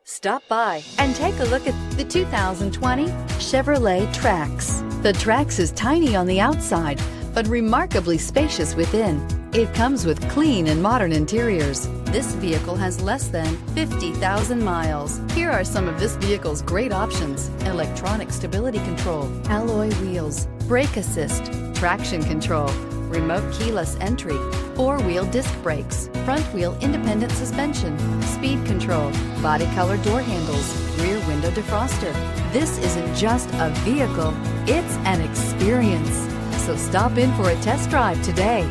Stop by and take a look at the 2020 Chevrolet Trax. The Trax is tiny on the outside, but remarkably spacious within. It comes with clean and modern interiors. This vehicle has less than 50,000 miles. Here are some of this vehicle's great options: electronic stability control, alloy wheels, brake assist, traction control, remote keyless entry, four-wheel disc brakes, front-wheel independent suspension, speed control, body color door handles, rear window defroster. This isn't just a vehicle, it's an experience. So stop in for a test drive today.